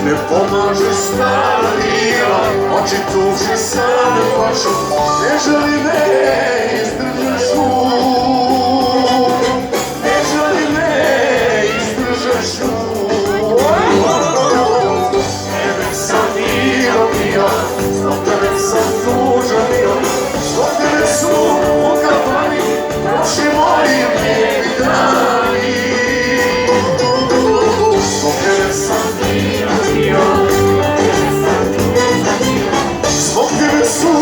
Ne pomaže stara vina, oči tuži same plaču, ne želi ne izdržaš zvuk, ne želi ne izdržaš zvuk. Tebe sam bio, zbog tebe sam tužan bio, zbog tebe su u kafani prošli moji lijepi dani. Zbog tebe sam bio, zbog tebe su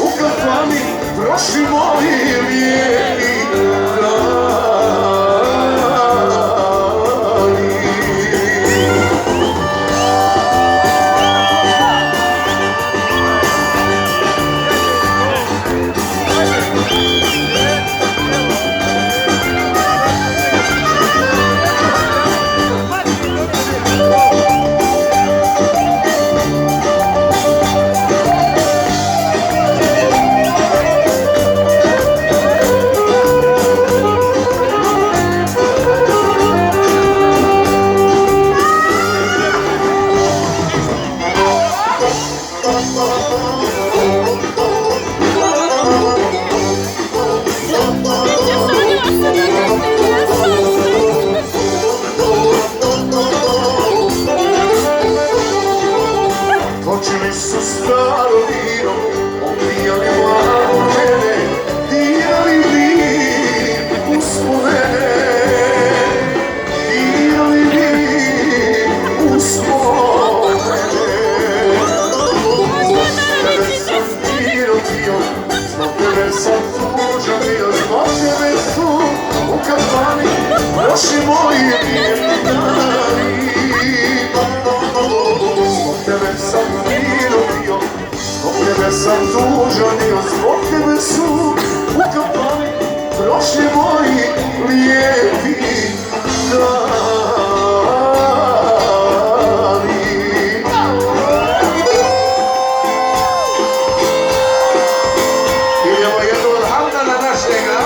u kafani prošli moji lijepi dani. Točili su staro vino, opijali mladu mene, dirali vin uspomene, dirali vin uspomene. Tebe sam bio, zbog tebe sam tužan bio, zbog tebe su u kafani prošli moji lijepi dani. Zbog tebe sam bio, zbog tebe sam tužan bio, zbog tebe su u kafani prošli moji lijepi dani. Idemo jednu od Hamdana našega.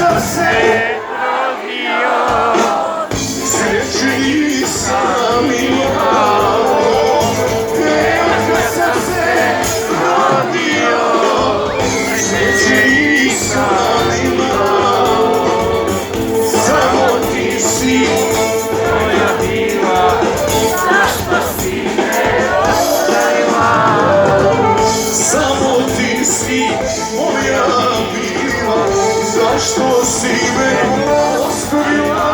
sam se rodio, sreće nisam imao. Otkad sam se rodio, sreće nisam imao. Samo ti si moja bila, zašto si me ostavila? Samo ti si moja bila, zašto si me ostavila?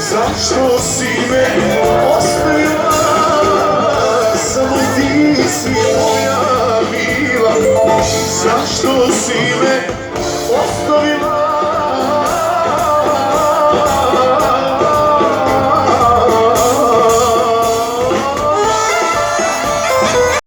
Zašto si me ostavila? Samo ti si